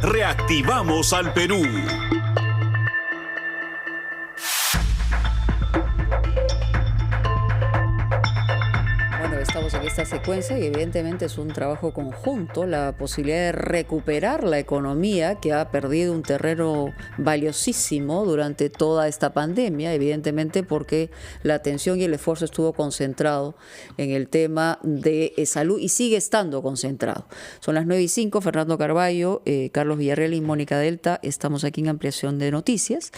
Reactivamos al Perú. Bueno, estamos en esta secuencia y evidentemente es un trabajo conjunto, la posibilidad de recuperar la economía que ha perdido un terreno valiosísimo durante toda esta pandemia, evidentemente porque la atención y el esfuerzo estuvo concentrado en el tema de salud y sigue estando concentrado. Son las 9:05, Fernando Carballo, Carlos Villarreal y Mónica Delta, estamos aquí en Ampliación de Noticias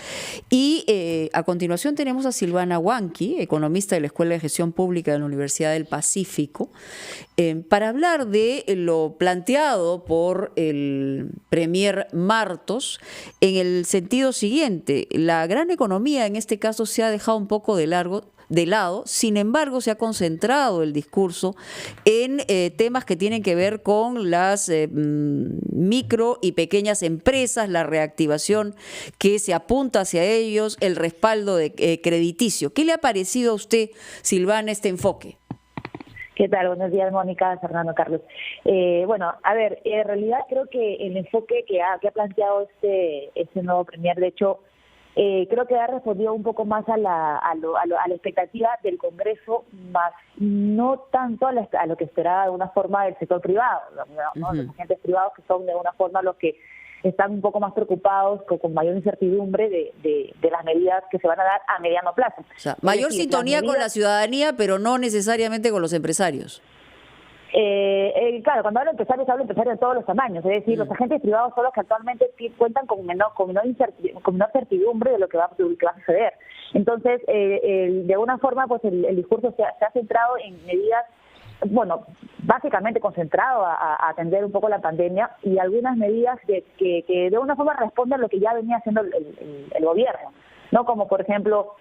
y a continuación tenemos a Silvana Huanqui, economista de la Escuela de Gestión Pública de la Universidad del Pacífico, para hablar de lo planteado por el premier Martos en el sentido siguiente: la gran economía en este caso se ha dejado un poco de lado, sin embargo se ha concentrado el discurso en temas que tienen que ver con las micro y pequeñas empresas, la reactivación que se apunta hacia ellos, el respaldo crediticio. ¿Qué le ha parecido a usted, Silvana, este enfoque? ¿Qué tal? Buenos días, Mónica, Fernando, Carlos. Bueno, a ver, en realidad creo que el enfoque que ha planteado este nuevo premier, de hecho, creo que ha respondido un poco más a la expectativa del Congreso, más no tanto a lo que esperaba de alguna forma del sector privado, ¿no? Los agentes privados que son de alguna forma los que están un poco más preocupados, con mayor incertidumbre de las medidas que se van a dar a mediano plazo. O sea, mayor sintonía con la ciudadanía, pero no necesariamente con los empresarios. Claro, cuando hablo de empresarios de todos los tamaños, es decir, los agentes privados son los que actualmente cuentan con menor certidumbre de lo que va a suceder. Entonces, de alguna forma, pues el discurso se ha centrado en medidas, bueno, básicamente concentrado a atender un poco la pandemia y algunas medidas que de alguna forma responden a lo que ya venía haciendo el gobierno, ¿no? Como por ejemplo,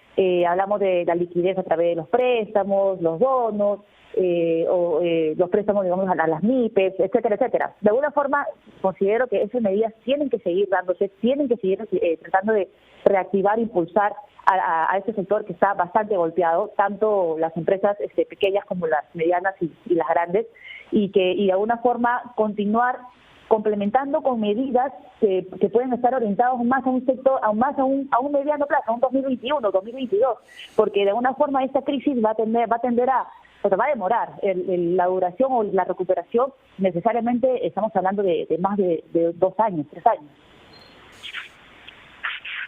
hablamos de la liquidez a través de los préstamos, los bonos, los préstamos, digamos, a las MIPES, etcétera, etcétera. De alguna forma, considero que esas medidas tienen que seguir dándose, tienen que seguir tratando de reactivar, impulsar a este sector que está bastante golpeado, tanto las empresas pequeñas como las medianas y las grandes, y de alguna forma continuar complementando con medidas que pueden estar orientados más a un sector, a un mediano plazo, a un 2021, 2022, porque de alguna forma esta crisis va a demorar la duración o la recuperación. Necesariamente estamos hablando de más de 2 años, 3 años.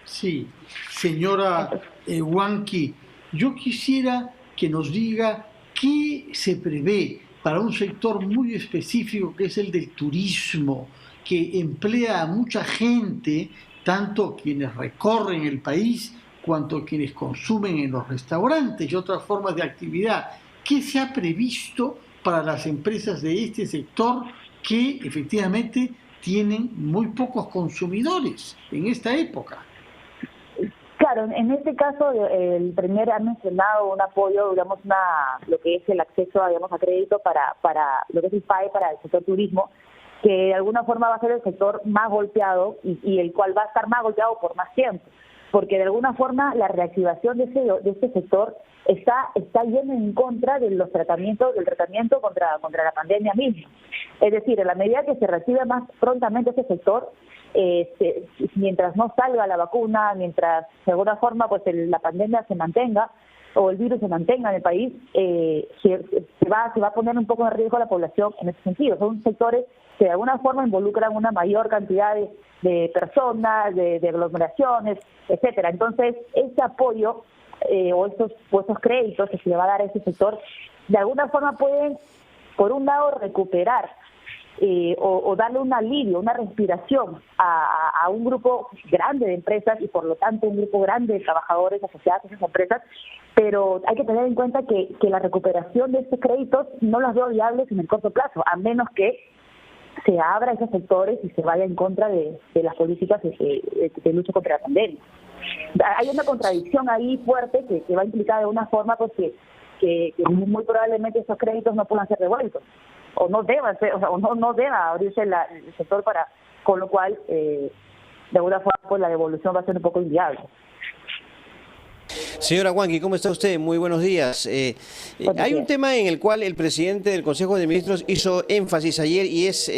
Sí, señora Huanqui, yo quisiera que nos diga qué se prevé para un sector muy específico que es el del turismo, que emplea a mucha gente, tanto quienes recorren el país cuanto quienes consumen en los restaurantes y otras formas de actividad. ¿Qué se ha previsto para las empresas de este sector que efectivamente tienen muy pocos consumidores en esta época? Claro, en este caso el premier ha mencionado un apoyo, digamos, lo que es el acceso, digamos, a crédito para lo que es el PAE para el sector turismo, que de alguna forma va a ser el sector más golpeado y el cual va a estar más golpeado por más tiempo, porque de alguna forma la reactivación de este sector está yendo en contra del tratamiento contra la pandemia misma. Es decir, en la medida que se reactive más prontamente ese sector, mientras no salga la vacuna, mientras de alguna forma pues la pandemia se mantenga o el virus se mantenga en el país, se va a poner un poco en riesgo a la población en ese sentido. Son sectores que de alguna forma involucran una mayor cantidad de personas, de aglomeraciones, etcétera. Entonces, ese apoyo o estos créditos que se le va a dar a ese sector, de alguna forma pueden, por un lado, recuperar o darle un alivio, una respiración a un grupo grande de empresas y por lo tanto un grupo grande de trabajadores asociados a esas empresas, pero hay que tener en cuenta que la recuperación de estos créditos no los veo viables en el corto plazo, a menos que se abra esos sectores y se vaya en contra de las políticas de lucha contra la pandemia. Hay una contradicción ahí fuerte que va a implicar de una forma pues que muy probablemente esos créditos no puedan ser devueltos o no deban ser, o no deba abrirse el sector con lo cual de alguna forma pues la devolución va a ser un poco inviable. Señora Huanqui, ¿cómo está usted? Muy buenos días. Hay un tema en el cual el presidente del Consejo de Ministros hizo énfasis ayer y es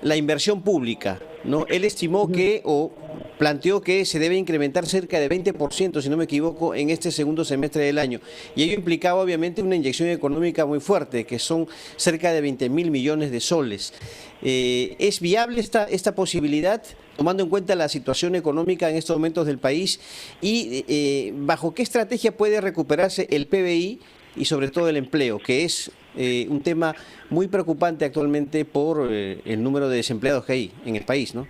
la inversión pública, ¿no? Él estimó que, o planteó que se debe incrementar cerca de 20%, si no me equivoco, en este segundo semestre del año. Y ello implicaba obviamente una inyección económica muy fuerte, que son cerca de 20.000 millones de soles. ¿Es viable esta posibilidad, tomando en cuenta la situación económica en estos momentos del país? Y ¿bajo qué estrategia puede recuperarse el PBI y sobre todo el empleo, que es un tema muy preocupante actualmente por el número de desempleados que hay en el país, ¿no?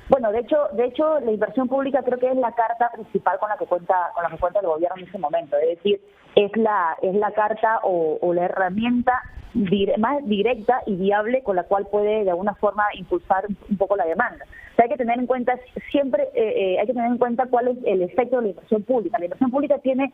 Bueno, de hecho, la inversión pública creo que es la carta principal con la que cuenta el gobierno en este momento. Es decir, es la carta o la herramienta más directa y viable con la cual puede de alguna forma impulsar un poco la demanda. O sea, hay que tener en cuenta siempre, cuál es el efecto de la inversión pública. La inversión pública tiene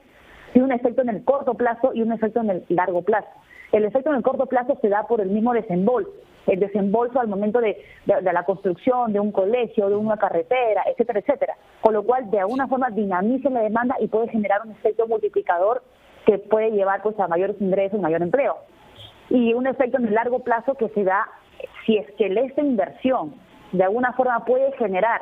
un efecto en el corto plazo y un efecto en el largo plazo. El efecto en el corto plazo se da por el mismo desembolso. El desembolso al momento de la construcción de un colegio, de una carretera, etcétera, etcétera. Con lo cual, de alguna forma, dinamiza la demanda y puede generar un efecto multiplicador que puede llevar pues a mayores ingresos, mayor empleo. Y un efecto en el largo plazo que se da si es que esta inversión de alguna forma puede generar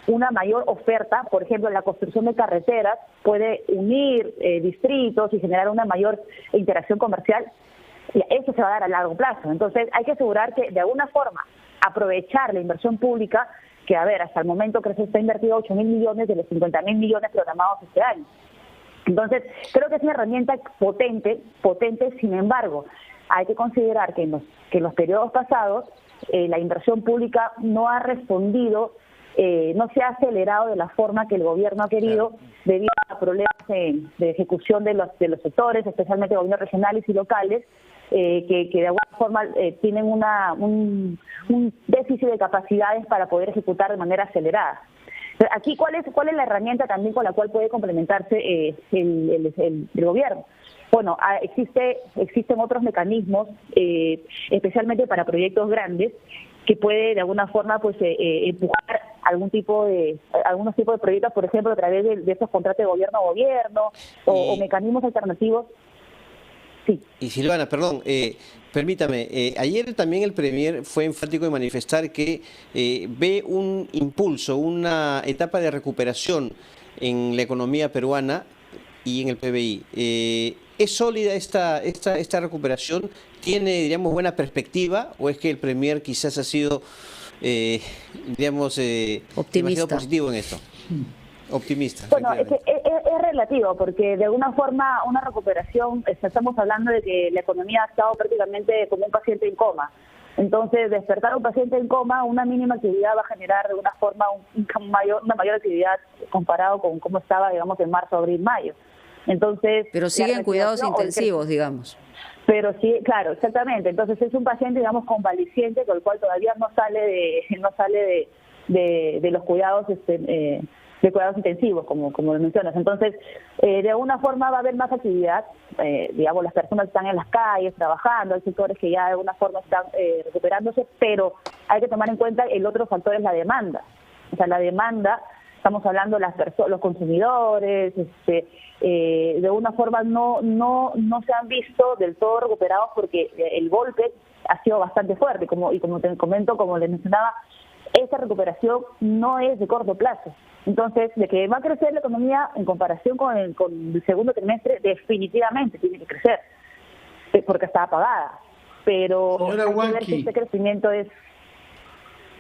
una mayor oferta, por ejemplo, la construcción de carreteras puede unir distritos y generar una mayor interacción comercial. Y eso se va a dar a largo plazo. Entonces hay que asegurar que de alguna forma aprovechar la inversión pública, que a ver, hasta el momento creo que se ha invertido 8.000 millones de los 50.000 millones programados este año. Entonces creo que es una herramienta potente, sin embargo, hay que considerar que en los periodos pasados la inversión pública no ha respondido, no se ha acelerado de la forma que el gobierno ha querido, debido a problemas de ejecución de los sectores, especialmente gobiernos regionales y locales, que de alguna forma tienen un déficit de capacidades para poder ejecutar de manera acelerada. Aquí, ¿cuál es la herramienta también con la cual puede complementarse el gobierno? Bueno, existen otros mecanismos, especialmente para proyectos grandes, que puede de alguna forma pues empujar algunos tipos de proyectos, por ejemplo, a través de estos contratos de gobierno a gobierno o mecanismos alternativos. Sí. Y Silvana, perdón, permítame, ayer también el Premier fue enfático en manifestar que ve un impulso, una etapa de recuperación en la economía peruana y en el PBI. ¿Es sólida esta recuperación? ¿Tiene, diríamos, buena perspectiva? ¿O es que el Premier quizás ha sido, demasiado positivo en esto? Optimista. Bueno, es relativo, porque de alguna forma una recuperación, estamos hablando de que la economía ha estado prácticamente como un paciente en coma. Entonces, despertar a un paciente en coma, una mínima actividad va a generar de alguna forma una mayor actividad comparado con cómo estaba, digamos, en marzo, abril, mayo. Entonces, pero siguen cuidados intensivos, digamos. Pero sí, claro, exactamente. Entonces es un paciente, digamos, convaleciente, con el cual todavía no sale de los cuidados de cuidados intensivos, como lo mencionas. Entonces, de alguna forma va a haber más actividad, digamos, las personas están en las calles trabajando, hay sectores que ya de alguna forma están recuperándose, pero hay que tomar en cuenta el otro factor es la demanda. O sea, la demanda, estamos hablando los consumidores, de alguna forma no se han visto del todo recuperados porque el golpe ha sido bastante fuerte, como te comento, como les mencionaba, esa recuperación no es de corto plazo. Entonces, de que va a crecer la economía en comparación con el segundo trimestre, definitivamente tiene que crecer, porque está apagada. Pero señora hay que ver Huanqui, que este crecimiento es...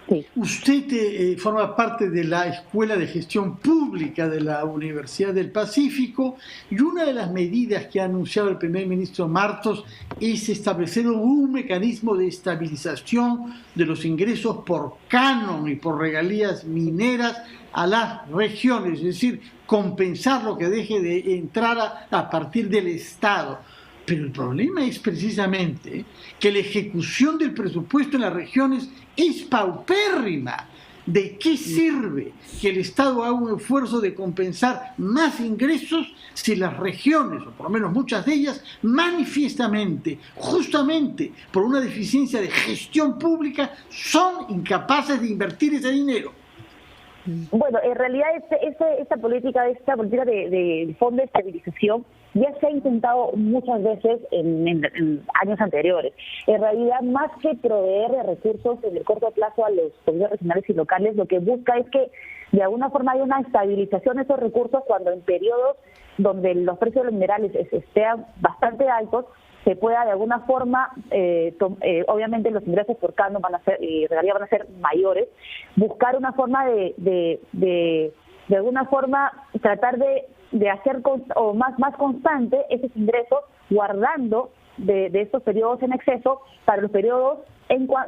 Sí. Usted forma parte de la Escuela de Gestión Pública de la Universidad del Pacífico y una de las medidas que ha anunciado el primer ministro Martos es establecer un mecanismo de estabilización de los ingresos por canon y por regalías mineras a las regiones, es decir, compensar lo que deje de entrar a partir del Estado. Pero el problema es precisamente que la ejecución del presupuesto en las regiones es paupérrima. ¿De qué sirve que el Estado haga un esfuerzo de compensar más ingresos si las regiones, o por lo menos muchas de ellas, manifiestamente, justamente por una deficiencia de gestión pública, son incapaces de invertir ese dinero? Bueno, en realidad esta política de fondo de estabilización ya se ha intentado muchas veces en años anteriores. En realidad, más que proveer de recursos en el corto plazo a los gobiernos regionales y locales, lo que busca es que de alguna forma haya una estabilización de esos recursos cuando en periodos donde los precios de los minerales estén bastante altos, se pueda de alguna forma, obviamente los ingresos por canon van a ser mayores, buscar una forma de alguna forma tratar de hacer más constante esos ingresos, guardando de estos periodos en exceso para los periodos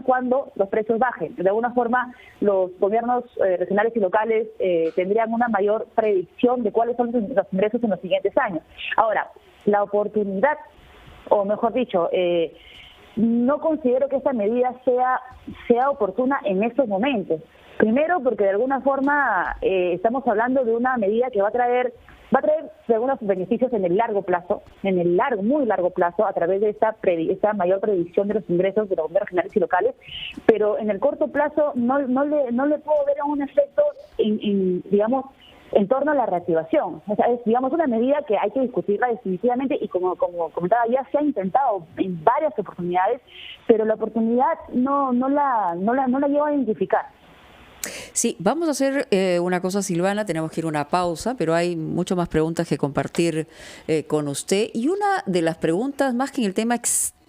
cuando los precios bajen. De alguna forma los gobiernos regionales y locales tendrían una mayor predicción de cuáles son los ingresos en los siguientes años. Ahora, la oportunidad, o mejor dicho, no considero que esta medida sea oportuna en estos momentos. Primero, porque de alguna forma estamos hablando de una medida que va a traer algunos beneficios en el largo plazo, muy largo plazo, a través de esta mayor predicción de los ingresos de los gobiernos regionales y locales, pero en el corto plazo no le puedo ver un efecto, digamos, en torno a la reactivación. O sea, es, digamos, una medida que hay que discutirla definitivamente y como comentaba, ya se ha intentado en varias oportunidades, pero la oportunidad no la llevo a identificar. Sí, vamos a hacer una cosa, Silvana, tenemos que ir a una pausa, pero hay mucho más preguntas que compartir con usted. Y una de las preguntas, más que en el tema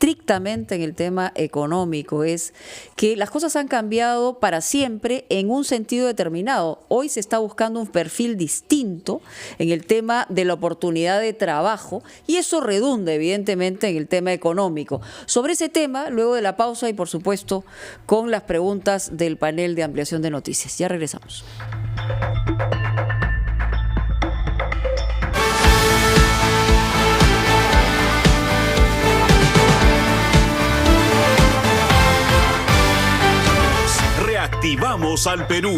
estrictamente en el tema económico, es que las cosas han cambiado para siempre en un sentido determinado. Hoy se está buscando un perfil distinto en el tema de la oportunidad de trabajo y eso redunda evidentemente en el tema económico. Sobre ese tema, luego de la pausa y por supuesto con las preguntas del panel de ampliación de noticias. Ya regresamos. Reactivamos al Perú.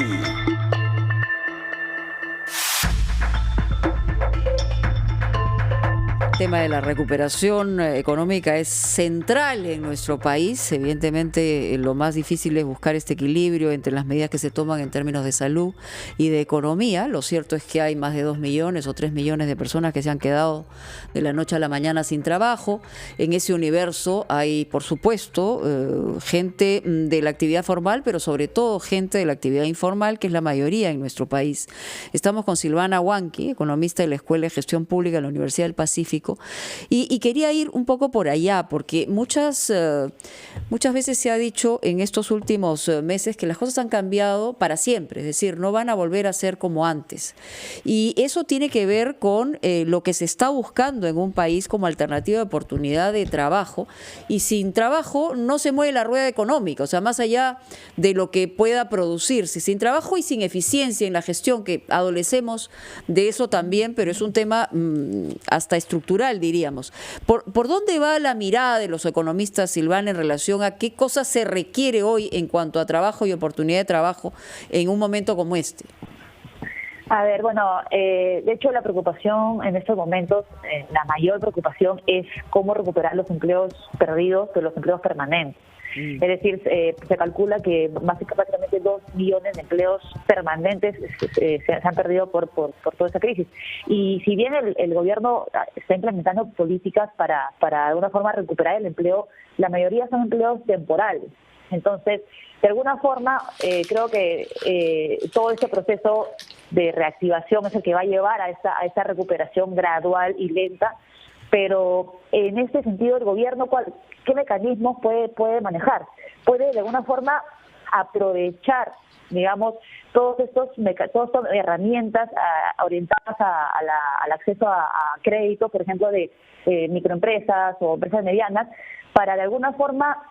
El tema de la recuperación económica es central en nuestro país. Evidentemente, lo más difícil es buscar este equilibrio entre las medidas que se toman en términos de salud y de economía. Lo cierto es que hay más de 2 millones o 3 millones de personas que se han quedado de la noche a la mañana sin trabajo. En ese universo hay, por supuesto, gente de la actividad formal, pero sobre todo gente de la actividad informal, que es la mayoría en nuestro país. Estamos con Silvana Huanqui, economista de la Escuela de Gestión Pública de la Universidad del Pacífico. Y quería ir un poco por allá, porque muchas veces se ha dicho en estos últimos meses que las cosas han cambiado para siempre, es decir, no van a volver a ser como antes. Y eso tiene que ver con lo que se está buscando en un país como alternativa de oportunidad de trabajo, y sin trabajo no se mueve la rueda económica, o sea, más allá de lo que pueda producirse, sin trabajo y sin eficiencia en la gestión, que adolecemos de eso también, pero es un tema hasta estructural, diríamos. ¿Por dónde va la mirada de los economistas, Silvana, en relación a qué cosas se requiere hoy en cuanto a trabajo y oportunidad de trabajo en un momento como este? A ver, bueno, de hecho la preocupación en estos momentos, la mayor preocupación es cómo recuperar los empleos perdidos de los empleos permanentes. Es decir, se calcula que básicamente 2 millones de empleos permanentes se han perdido por toda esta crisis. Y si bien el gobierno está implementando políticas para de alguna forma recuperar el empleo, la mayoría son empleos temporales. Entonces, de alguna forma, creo que todo este proceso de reactivación es el que va a llevar a esta recuperación gradual y lenta. Pero en este sentido, el gobierno, ¿qué mecanismos puede manejar? Puede de alguna forma aprovechar, digamos, todas estas herramientas orientadas al acceso a crédito, por ejemplo, de microempresas o empresas medianas, para de alguna forma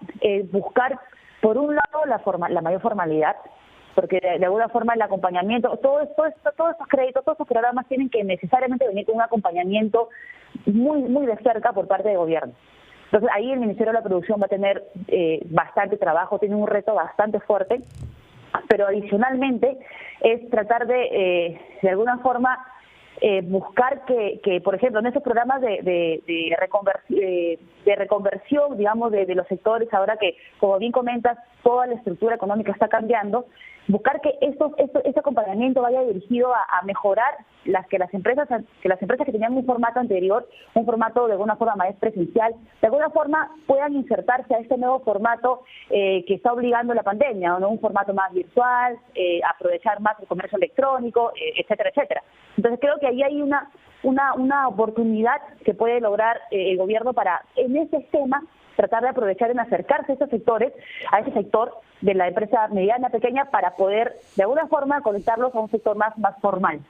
buscar, por un lado, la mayor formalidad, porque de alguna forma el acompañamiento, todos estos créditos, todos estos programas tienen que necesariamente venir con un acompañamiento muy de cerca por parte del gobierno. Entonces ahí el Ministerio de la Producción va a tener bastante trabajo, tiene un reto bastante fuerte, pero adicionalmente es tratar de alguna forma buscar que, por ejemplo, en estos programas de reconversión, digamos, de los sectores, ahora que, como bien comentas, toda la estructura económica está cambiando, buscar que ese acompañamiento vaya dirigido a mejorar las empresas que tenían un formato anterior, un formato de alguna forma más presencial, de alguna forma puedan insertarse a este nuevo formato que está obligando la pandemia, ¿no? Un formato más virtual, aprovechar más el comercio electrónico, etcétera, etcétera. Entonces creo que ahí hay una oportunidad que puede lograr el gobierno para, en ese tema, tratar de aprovechar en acercarse a esos sectores, a ese sector de la empresa mediana, pequeña, para poder, de alguna forma, conectarlos a un sector más formal.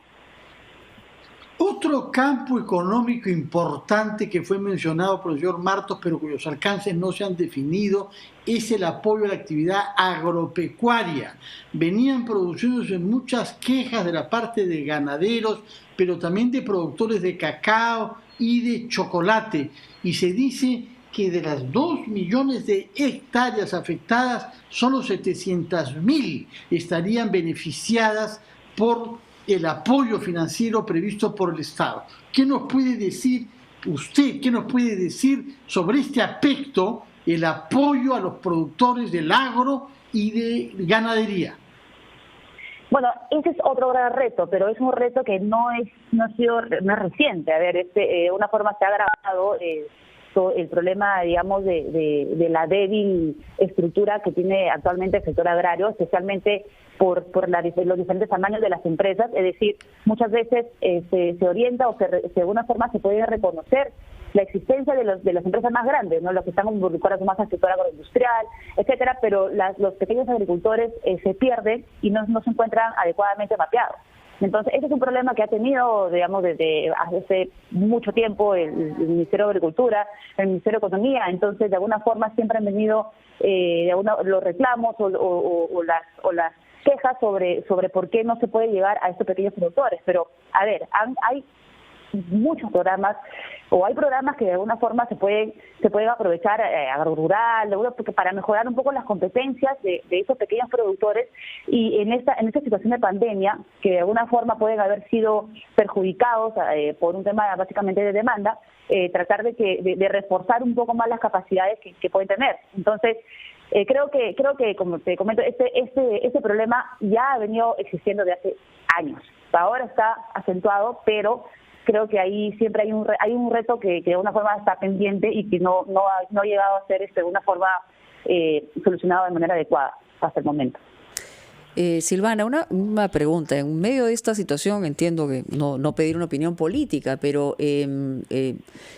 Otro campo económico importante que fue mencionado por el señor Martos, pero cuyos alcances no se han definido, es el apoyo a la actividad agropecuaria. Venían produciéndose muchas quejas de la parte de ganaderos, pero también de productores de cacao y de chocolate. Y se dice que de las 2 millones de hectáreas afectadas, solo 700.000 estarían beneficiadas por el apoyo financiero previsto por el Estado. ¿Qué nos puede decir usted, qué nos puede decir sobre este aspecto, el apoyo a los productores del agro y de ganadería? Bueno, ese es otro gran reto, pero es un reto que no es reciente. A ver, de una forma se ha agravado el problema, digamos, de la débil estructura que tiene actualmente el sector agrario, especialmente por los diferentes tamaños de las empresas. Es decir, muchas veces se orienta o de alguna forma se puede reconocer la existencia de las empresas más grandes, ¿no? Los que están involucrados más al sector agroindustrial, etcétera, pero los pequeños agricultores se pierden y no se encuentran adecuadamente mapeados. Entonces, ese es un problema que ha tenido, digamos, desde hace mucho tiempo el Ministerio de Agricultura, el Ministerio de Economía. Entonces, de alguna forma siempre han venido los reclamos o las quejas sobre por qué no se puede llegar a estos pequeños productores. Pero, a ver, hay muchos programas, o hay programas que de alguna forma se pueden aprovechar agrorural, porque para mejorar un poco las competencias de esos pequeños productores, y en esta situación de pandemia, que de alguna forma pueden haber sido perjudicados por un tema básicamente de demanda, tratar de reforzar un poco más las capacidades que pueden tener. Entonces, creo que como te comento, este problema ya ha venido existiendo de hace años. Ahora está acentuado, pero creo que ahí siempre hay un reto que de alguna forma está pendiente y que no ha llegado a ser de una forma solucionado de manera adecuada hasta el momento. Silvana, una pregunta. En medio de esta situación, entiendo que no pedir una opinión política, pero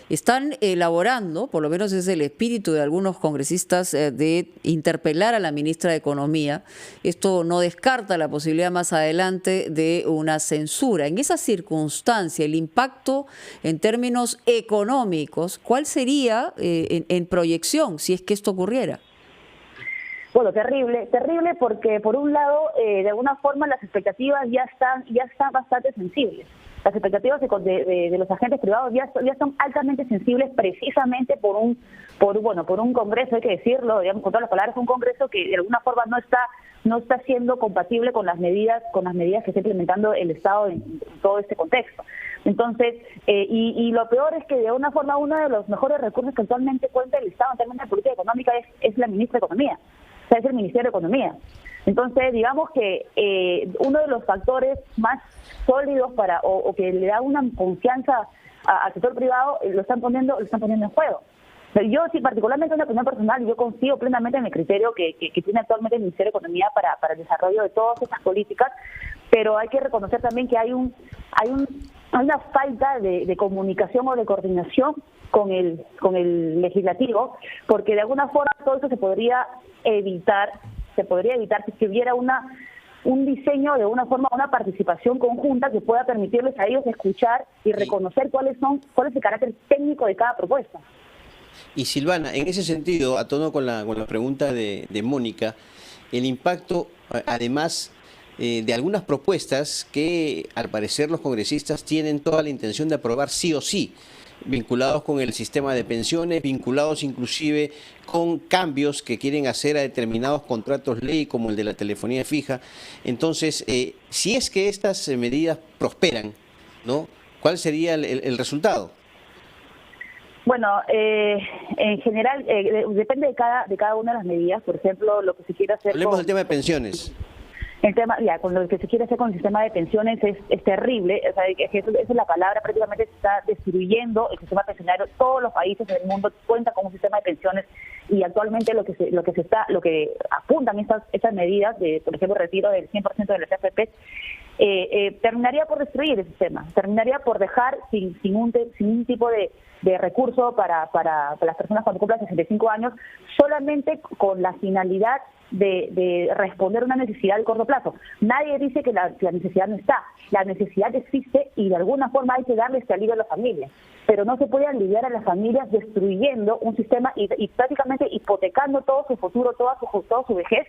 están elaborando, por lo menos es el espíritu de algunos congresistas, de interpelar a la ministra de Economía. Esto no descarta la posibilidad más adelante de una censura. En esa circunstancia, el impacto en términos económicos, ¿cuál sería en proyección si es que esto ocurriera? Bueno, terrible porque por un lado, de alguna forma las expectativas ya están bastante sensibles. Las expectativas de los agentes privados ya son altamente sensibles, precisamente por un Congreso, hay que decirlo, digamos, con todas las palabras, un Congreso que de alguna forma no está siendo compatible con las medidas que está implementando el Estado en todo este contexto. Entonces, y lo peor es que de alguna forma uno de los mejores recursos que actualmente cuenta el Estado en términos de política económica es la ministra de Economía. O sea, es el Ministerio de Economía. Entonces, digamos que uno de los factores más sólidos o que le da una confianza al sector privado lo están poniendo en juego. Pero yo, sí, particularmente en una opinión personal, yo confío plenamente en el criterio que tiene actualmente el Ministerio de Economía para el desarrollo de todas estas políticas, pero hay que reconocer también que hay una falta de comunicación o de coordinación con el legislativo, porque de alguna forma todo eso se podría evitar si hubiera un diseño, de una forma, una participación conjunta que pueda permitirles a ellos escuchar y reconocer cuál es el carácter técnico de cada propuesta. Y Silvana, en ese sentido, a tono con la pregunta de Mónica, el impacto, además de algunas propuestas que al parecer los congresistas tienen toda la intención de aprobar sí o sí, vinculados con el sistema de pensiones, vinculados inclusive con cambios que quieren hacer a determinados contratos ley como el de la telefonía fija. Entonces, si es que estas medidas prosperan, ¿no? ¿Cuál sería el resultado? Bueno, en general depende de cada una de las medidas. Por ejemplo, lo que se quiere hacer. Hablemos del tema de pensiones. El tema, ya, con lo que se quiere hacer con el sistema de pensiones es terrible, o sea, esa es la palabra, prácticamente se está destruyendo el sistema pensionario. Todos los países del mundo cuentan con un sistema de pensiones y actualmente lo que apuntan estas medidas de, por ejemplo, retiro del 100% de las AFP, terminaría por destruir el sistema, terminaría por dejar sin un tipo de recurso para las personas cuando cumplan 65 años, solamente con la finalidad de responder una necesidad de corto plazo. Nadie dice que la necesidad no está, la necesidad existe y de alguna forma hay que darle este alivio a las familias, pero no se puede aliviar a las familias destruyendo un sistema y prácticamente hipotecando todo su futuro, toda su vejez,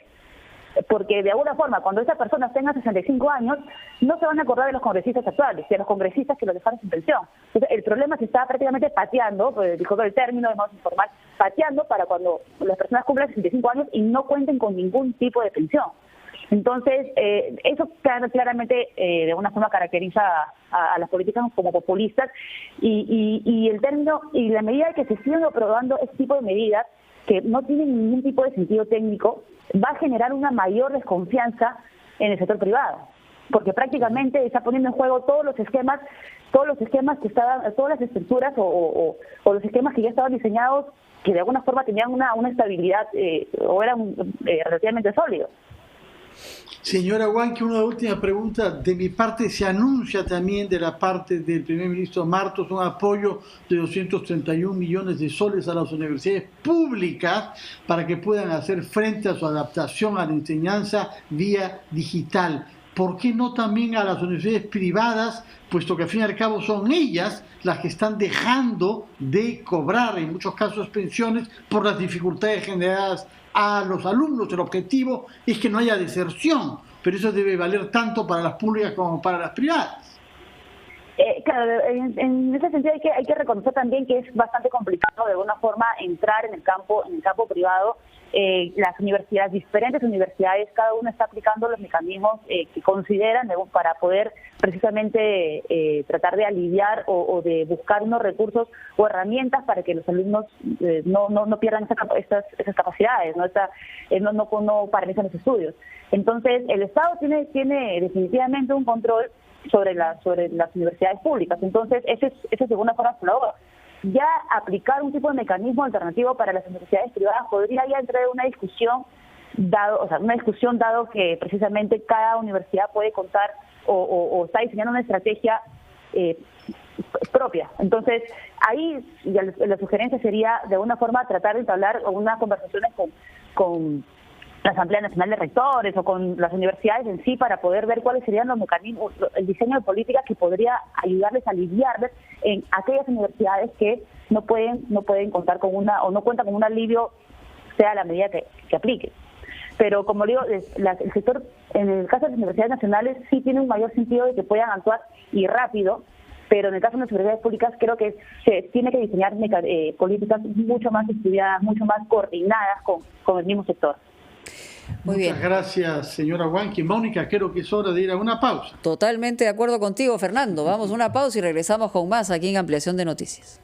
porque de alguna forma cuando esa persona tenga 65 años no se van a acordar de los congresistas actuales, de los congresistas que los dejaron sin pensión. Entonces, el problema se está prácticamente pateando, dijo el término de modo informal, pateando para cuando las personas cumplan 65 años y no cuenten con ningún tipo de pensión. Entonces, eso claramente de alguna forma caracteriza a las políticas como populistas y el término y la medida de que se sigan aprobando este tipo de medidas que no tienen ningún tipo de sentido técnico, va a generar una mayor desconfianza en el sector privado, porque prácticamente está poniendo en juego todos los esquemas que estaban, todas las estructuras o los esquemas que ya estaban diseñados, que de alguna forma tenían una estabilidad o eran relativamente sólidos. Señora Huanqui, una última pregunta. De mi parte, se anuncia también de la parte del primer ministro Martos un apoyo de 231 millones de soles a las universidades públicas para que puedan hacer frente a su adaptación a la enseñanza vía digital. ¿Por qué no también a las universidades privadas, puesto que al fin y al cabo son ellas las que están dejando de cobrar, en muchos casos, pensiones por las dificultades generadas a los alumnos? El objetivo es que no haya deserción, pero eso debe valer tanto para las públicas como para las privadas. Claro, en ese sentido hay que reconocer también que es bastante complicado de alguna forma entrar en el campo privado. Las universidades, diferentes universidades, cada una está aplicando los mecanismos que consideran para poder precisamente tratar de aliviar o de buscar unos recursos o herramientas para que los alumnos no pierdan esas capacidades, no paralicen los estudios. Entonces, el Estado tiene definitivamente un control sobre las universidades públicas. Entonces, ese es de alguna forma su labor. Ya aplicar un tipo de mecanismo alternativo para las universidades privadas podría ya entrar en una discusión dado que precisamente cada universidad puede contar o está diseñando una estrategia propia. Entonces, ahí la sugerencia sería de alguna forma tratar de entablar unas conversaciones con la Asamblea Nacional de Rectores o con las universidades en sí para poder ver cuáles serían los mecanismos, el diseño de políticas que podría ayudarles a aliviarles en aquellas universidades que no pueden contar con o no cuentan con un alivio, sea la medida que aplique. Pero como digo, el sector, en el caso de las universidades nacionales, sí tiene un mayor sentido de que puedan actuar y rápido, pero en el caso de las universidades públicas creo que se tiene que diseñar políticas mucho más estudiadas, mucho más coordinadas con el mismo sector. Muchas gracias, señora Huanqui. Mónica, creo que es hora de ir a una pausa. Totalmente de acuerdo contigo, Fernando. Vamos a una pausa y regresamos con más aquí en Ampliación de Noticias.